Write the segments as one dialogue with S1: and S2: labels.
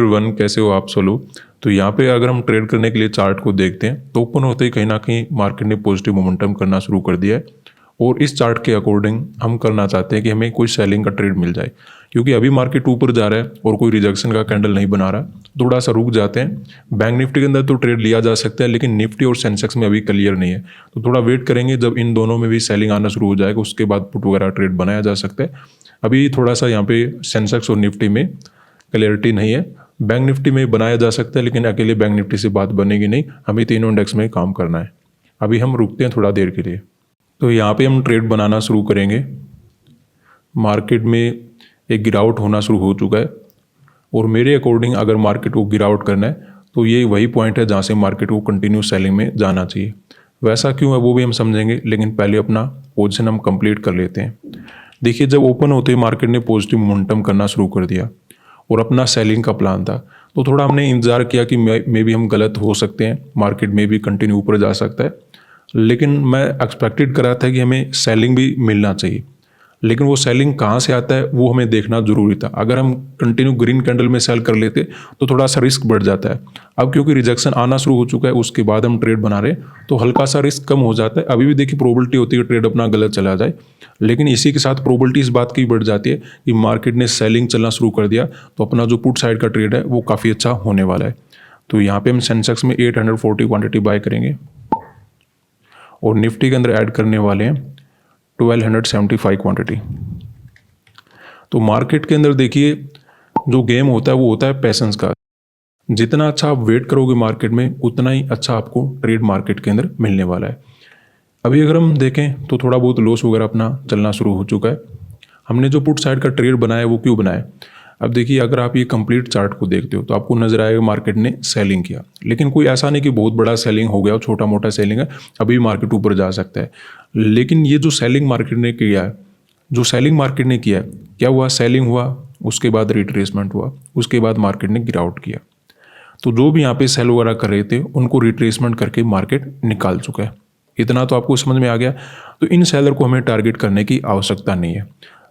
S1: One कैसे हो आप सोलो। तो यहाँ पे अगर हम ट्रेड करने के लिए चार्ट को देखते हैं तो ओपन होते ही कहीं ना कहीं मार्केट ने पॉजिटिव मोमेंटम करना शुरू कर दिया है और इस चार्ट के अकॉर्डिंग हम करना चाहते हैं कि हमें कोई सेलिंग का ट्रेड मिल जाए, क्योंकि अभी मार्केट ऊपर जा रहा है और कोई रिजेक्शन का कैंडल नहीं बना रहा, थोड़ा सा रुक जाते हैं। बैंक निफ्टी के अंदर तो ट्रेड लिया जा सकता है, लेकिन निफ्टी और सेंसेक्स में अभी क्लियर नहीं है, तो थोड़ा वेट करेंगे। जब इन दोनों में भी सेलिंग आना शुरू हो जाएगा उसके बाद पुट वगैरह ट्रेड बनाया जा सकता है। अभी थोड़ा सा यहाँ पे सेंसेक्स और निफ्टी में क्लियरिटी नहीं है। बैंक निफ्टी में बनाया जा सकता है, लेकिन अकेले बैंक निफ्टी से बात बनेगी नहीं, हमें तीनों इंडेक्स में काम करना है। अभी हम रुकते हैं थोड़ा देर के लिए। तो यहाँ पे हम ट्रेड बनाना शुरू करेंगे। मार्केट में एक गिरावट होना शुरू हो चुका है और मेरे अकॉर्डिंग अगर मार्केट को गिरावट करना है तो ये वही पॉइंट है जहाँ से मार्केट को कंटिन्यू सेलिंग में जाना चाहिए। वैसा क्यों है वो भी हम समझेंगे, लेकिन पहले अपना पोजीशन हम कंप्लीट कर लेते हैं। देखिए, जब ओपन होते ही मार्केट ने पॉजिटिव मोमेंटम करना शुरू कर दिया और अपना सेलिंग का प्लान था, तो थोड़ा हमने इंतज़ार किया कि मे भी हम गलत हो सकते हैं, मार्केट में भी कंटिन्यू ऊपर जा सकता है। लेकिन मैं एक्सपेक्टेड कर रहा था कि हमें सेलिंग भी मिलना चाहिए, लेकिन वो सेलिंग कहाँ से आता है वो हमें देखना ज़रूरी था। अगर हम कंटिन्यू ग्रीन कैंडल में सेल कर लेते तो थोड़ा सा रिस्क बढ़ जाता है। अब क्योंकि रिजेक्शन आना शुरू हो चुका है, उसके बाद हम ट्रेड बना रहे हैं, तो हल्का सा रिस्क कम हो जाता है। अभी भी देखिए प्रोबेबिलिटी होती है ट्रेड अपना गलत चला जाए, लेकिन इसी के साथ प्रोबेबिलिटी इस बात की बढ़ जाती है कि मार्केट ने सेलिंग चलना शुरू कर दिया, तो अपना जो पुट साइड का ट्रेड है वो काफ़ी अच्छा होने वाला है। तो यहाँ पे हम सेंसेक्स में 840 क्वांटिटी बाय करेंगे और निफ्टी के अंदर ऐड करने वाले हैं 1275 क्वांटिटी। तो मार्केट के अंदर देखिए जो गेम होता है वो होता है पैसेंस का। जितना अच्छा आप वेट करोगे मार्केट में, उतना ही अच्छा आपको ट्रेड मार्केट के अंदर मिलने वाला है। अभी अगर हम देखें तो थोड़ा बहुत लॉस वगैरह अपना चलना शुरू हो चुका है। हमने जो पुट साइड का ट्रेड बनाया वो क्यों बनाया? अब देखिए, अगर आप ये कंप्लीट चार्ट को देखते हो तो आपको नजर आएगा मार्केट ने सेलिंग किया, लेकिन कोई ऐसा नहीं कि बहुत बड़ा सेलिंग हो गया, छोटा मोटा सेलिंग है, अभी मार्केट ऊपर जा सकता है। लेकिन ये जो सेलिंग मार्केट ने किया है, जो सेलिंग मार्केट ने किया है, क्या हुआ? सेलिंग हुआ, उसके बाद रिट्रेसमेंट हुआ, उसके बाद मार्केट ने गिरावट किया। तो जो भी यहाँ पे सेल वगैरह कर रहे थे उनको रिट्रेसमेंट करके मार्केट निकाल चुका है। इतना तो आपको समझ में आ गया। तो इन सेलर को हमें टारगेट करने की आवश्यकता नहीं है।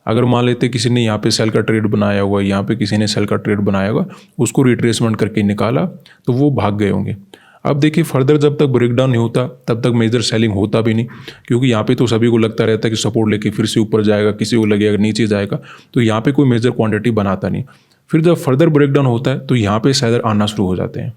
S1: अगर मान लेते किसी ने यहाँ पे सेल का ट्रेड बनाया हुआ, यहाँ पे किसी ने सेल का ट्रेड बनाया हुआ, उसको रिट्रेसमेंट करके निकाला तो वो भाग गए होंगे। अब देखिए, फर्दर जब तक ब्रेकडाउन नहीं होता तब तक मेजर सेलिंग होता भी नहीं, क्योंकि यहाँ पे तो सभी को लगता रहता है कि सपोर्ट लेके फिर से ऊपर जाएगा, किसी को लगेगा नीचे जाएगा, तो यहाँ पे कोई मेजर क्वांटिटी बनाता नहीं। फिर जब फर्दर ब्रेकडाउन होता है तो यहाँ पे सेलर आना शुरू हो जाते हैं।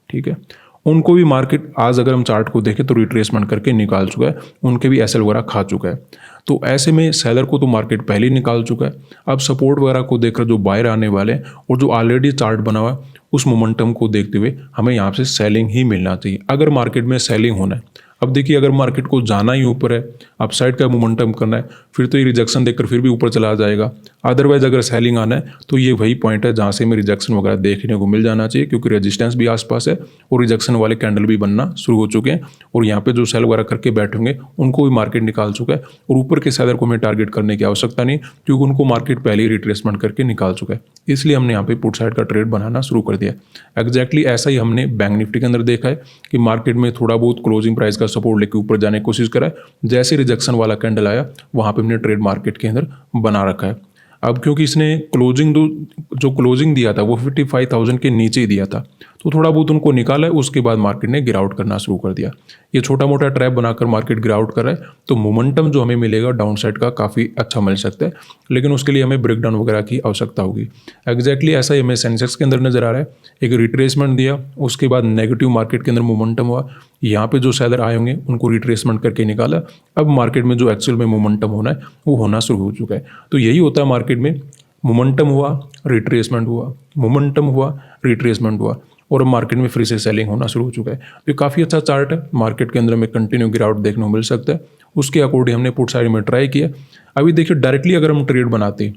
S1: ठीक है, उनको भी मार्केट आज अगर हम चार्ट को देखें तो रिट्रेसमेंट करके निकाल चुका है, उनके भी एसएल वगैरह खा चुका है। तो ऐसे में सेलर को तो मार्केट पहले ही निकाल चुका है। अब सपोर्ट वगैरह को देखकर जो बायर आने वाले हैं और जो ऑलरेडी चार्ट बना हुआ है उस मोमेंटम को देखते हुए हमें यहाँ से सेलिंग ही मिलना चाहिए अगर मार्केट में सेलिंग होना है। अब देखिए, अगर मार्केट को जाना ही ऊपर है, अपसाइड का मोमेंटम करना है, फिर तो ये रिजेक्शन देखकर फिर भी ऊपर चला जाएगा। अदरवाइज अगर सेलिंग आना है तो ये वही पॉइंट है जहाँ से हमें रिजेक्शन वगैरह देखने को मिल जाना चाहिए, क्योंकि रेजिस्टेंस भी आसपास है और रिजेक्शन वाले कैंडल भी बनना शुरू हो चुके हैं और यहाँ पे जो सेल वगैरह करके बैठे होंगे उनको भी मार्केट निकाल चुका है और ऊपर के सेलर को हमें टारगेट करने की आवश्यकता नहीं, क्योंकि उनको मार्केट पहले ही रिट्रेसमेंट करके निकाल चुका है। इसलिए हमने यहाँ पे पुट साइड का ट्रेड बनाना शुरू कर दिया। एग्जैक्टली ऐसा ही हमने बैंक निफ्टी के अंदर देखा है कि मार्केट में थोड़ा बहुत क्लोजिंग प्राइस का सपोर्ट लेके ऊपर जाने की कोशिश करा है, जैसे रिजेक्शन वाला कैंडल आया वहाँ पे हमने ट्रेड मार्केट के अंदर बना रखा है। अब क्योंकि इसने जो क्लोजिंग दिया था वो 55,000 के नीचे ही दिया था, तो थोड़ा बहुत उनको निकाला है, उसके बाद मार्केट ने गिरावट करना शुरू कर दिया। ये छोटा मोटा ट्रैप बनाकर मार्केट गिरावट कर रहा है, तो मोमेंटम जो हमें मिलेगा डाउन साइड का काफ़ी अच्छा मिल सकता है, लेकिन उसके लिए हमें ब्रेकडाउन वगैरह की आवश्यकता होगी। एग्जैक्टली ऐसा ही हमें सेंसेक्स के अंदर नजर आ रहा है। एक रिट्रेसमेंट दिया, उसके बाद नेगेटिव मार्केट के अंदर मोमेंटम हुआ, यहाँ पे जो सेलर आए होंगे उनको रिट्रेसमेंट करके निकाला। अब मार्केट में जो एक्चुअल में मोमेंटम होना है वो होना शुरू हो चुका है। तो यही होता है मार्केट में, मोमेंटम हुआ, रिट्रेसमेंट हुआ, मोमेंटम हुआ, रिट्रेसमेंट हुआ, और अब मार्केट में फिर से सेलिंग होना शुरू हो चुका है। तो ये काफ़ी अच्छा चार्ट है, मार्केट के अंदर में कंटिन्यू गिरावट देखने को मिल सकता है। उसके अकॉर्डिंग हमने पुट साइड में ट्राई किया। अभी देखिए, डायरेक्टली अगर हम ट्रेड बनाते,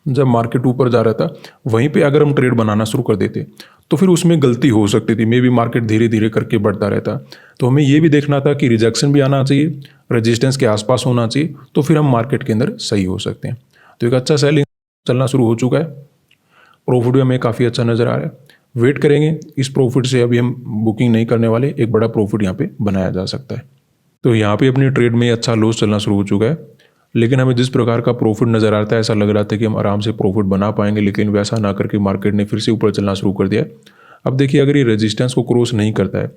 S1: जब मार्केट ऊपर जा रहा था वहीं पे अगर हम ट्रेड बनाना शुरू कर देते तो फिर उसमें गलती हो सकती थी, मे बी मार्केट धीरे धीरे करके बढ़ता रहता। तो हमें ये भी देखना था कि रिजेक्शन भी आना चाहिए, रेजिस्टेंस के आसपास होना चाहिए, तो फिर हम मार्केट के अंदर सही हो सकते हैं। तो एक अच्छा सेलिंग चलना शुरू हो चुका है, प्रॉफिट भी हमें काफ़ी अच्छा नज़र आ रहा है। वेट करेंगे, इस प्रॉफिट से अभी हम बुकिंग नहीं करने वाले, एक बड़ा प्रॉफिट यहाँ पे बनाया जा सकता है। तो यहाँ पे अपनी ट्रेड में अच्छा लॉस चलना शुरू हो चुका है, लेकिन हमें जिस प्रकार का प्रॉफिट नज़र आ रहा था, ऐसा लग रहा था कि हम आराम से प्रॉफिट बना पाएंगे, लेकिन वैसा ना करके मार्केट ने फिर से ऊपर चलना शुरू कर दिया। अब देखिए, अगर ये रेजिस्टेंस को क्रॉस नहीं करता है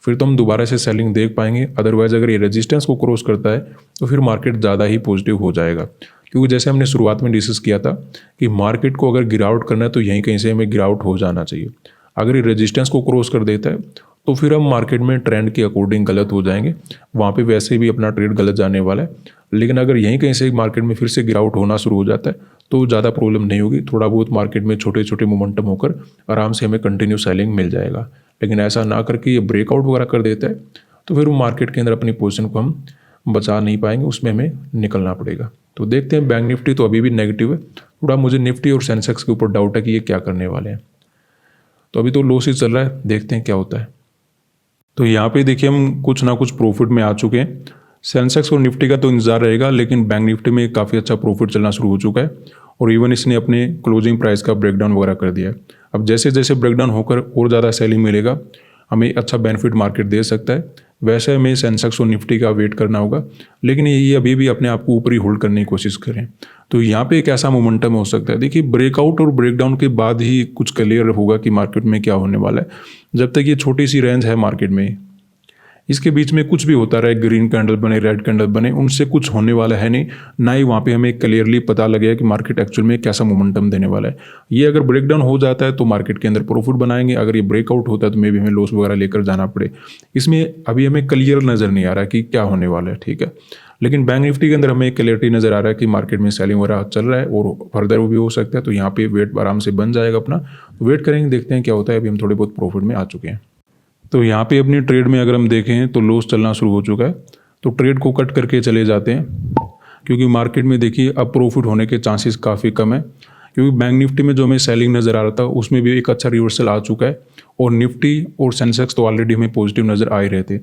S1: फिर तो हम दोबारा से सेलिंग देख पाएंगे। अदरवाइज अगर ये रेजिस्टेंस को क्रॉस करता है तो फिर मार्केट ज़्यादा ही पॉजिटिव हो जाएगा, क्योंकि जैसे हमने शुरुआत में डिस्कस किया था कि मार्केट को अगर गिरावट करना है तो यहीं कहीं से हमें गिरावट हो जाना चाहिए। अगर ये रेजिस्टेंस को क्रॉस कर देता है तो फिर हम मार्केट में ट्रेंड के अकॉर्डिंग गलत हो जाएंगे, वहाँ पे वैसे भी अपना ट्रेड गलत जाने वाला है। लेकिन अगर यहीं कहीं से मार्केट में फिर से गिरावट होना शुरू हो जाता है तो ज़्यादा प्रॉब्लम नहीं होगी, थोड़ा बहुत मार्केट में छोटे छोटे मोमेंटम होकर आराम से हमें कंटिन्यू सेलिंग मिल जाएगा। लेकिन ऐसा ना करके ये ब्रेकआउट वगैरह कर देता है तो फिर वो मार्केट के अंदर अपनी पोजीशन को हम बचा नहीं पाएंगे, उसमें हमें निकलना पड़ेगा। तो देखते हैं, बैंक निफ्टी तो अभी भी नेगेटिव है, थोड़ा मुझे निफ्टी और सेंसेक्स के ऊपर डाउट है कि ये क्या करने वाले हैं। तो अभी तो लॉस ही चल रहा है, देखते हैं क्या होता है। तो यहाँ पे देखिए हम कुछ ना कुछ प्रॉफिट में आ चुके हैं। सेंसेक्स और निफ्टी का तो इंतजार रहेगा, लेकिन बैंक निफ्टी में काफ़ी अच्छा प्रॉफिट चलना शुरू हो चुका है और इवन इसने अपने क्लोजिंग प्राइस का ब्रेकडाउन वगैरह कर दिया है। अब जैसे जैसे ब्रेकडाउन होकर और ज़्यादा सेलिंग मिलेगा, हमें अच्छा बेनिफिट मार्केट दे सकता है। वैसे हमें सेंसेक्स और निफ्टी का वेट करना होगा, लेकिन ये अभी भी अपने आप को ऊपर ही होल्ड करने की कोशिश करें। तो यहाँ पे एक ऐसा मोमेंटम हो सकता है, देखिए ब्रेकआउट और ब्रेकडाउन के बाद ही कुछ क्लियर होगा कि मार्केट में क्या होने वाला है। जब तक ये छोटी सी रेंज है मार्केट में, इसके बीच में कुछ भी होता रहे, ग्रीन कैंडल बने, रेड कैंडल बने, उनसे कुछ होने वाला है नहीं, ना ही वहाँ पे हमें क्लियरली पता लगेगा कि मार्केट एक्चुअल में कैसा मोमेंटम देने वाला है। ये अगर ब्रेकडाउन हो जाता है तो मार्केट के अंदर प्रॉफिट बनाएंगे, अगर ये ब्रेकआउट होता है तो मे भी हमें लॉस वगैरह लेकर जाना पड़े। इसमें अभी हमें क्लियर नज़र नहीं आ रहा कि क्या होने वाला है, ठीक है। लेकिन बैंक निफ्टी के अंदर हमें क्लियरिटी नज़र आ रहा है कि मार्केट में सेलिंग वगैरह चल रहा है और फर्दर वो भी हो सकता है, तो यहाँ पे वेट आराम से बन जाएगा अपना। वेट करेंगे, देखते हैं क्या होता है। अभी हम थोड़े बहुत प्रॉफिट में आ चुके हैं। तो यहाँ पे अपनी ट्रेड में अगर हम देखें तो लॉस चलना शुरू हो चुका है, तो ट्रेड को कट करके चले जाते हैं, क्योंकि मार्केट में देखिए अब प्रॉफिट होने के चांसेस काफ़ी कम है। क्योंकि बैंक निफ्टी में जो हमें सेलिंग नज़र आ रहा था उसमें भी एक अच्छा रिवर्सल आ चुका है और निफ्टी और सेंसेक्स तो ऑलरेडी हमें पॉजिटिव नज़र आ ही रहे थे।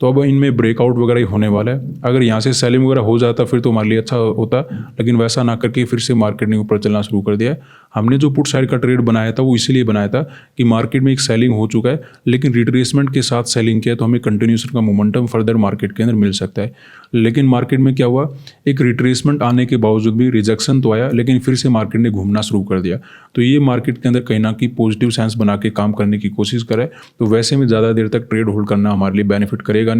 S1: तो अब इनमें ब्रेकआउट वगैरह ही होने वाला है। अगर यहाँ से सेलिंग वगैरह हो जाता फिर तो हमारे लिए अच्छा होता, लेकिन वैसा ना करके फिर से मार्केट ने ऊपर चलना शुरू कर दिया है। हमने जो पुट साइड का ट्रेड बनाया था वो इसीलिए बनाया था कि मार्केट में एक सेलिंग हो चुका है, लेकिन रिट्रेसमेंट के साथ सेलिंग किया तो हमें कंटिन्यूएशन का मोमेंटम फर्दर मार्केट के अंदर मिल सकता है। लेकिन मार्केट में क्या हुआ, एक रिट्रेसमेंट आने के बावजूद भी रिजेक्शन तो आया, लेकिन फिर से मार्केट ने घूमना शुरू कर दिया। तो ये मार्केट के अंदर कहीं ना कहीं पॉजिटिव सेंस बना के काम करने की कोशिश करे, तो वैसे में ज़्यादा देर तक ट्रेड होल्ड करना हमारे लिए बेनिफिट करेगा नहीं।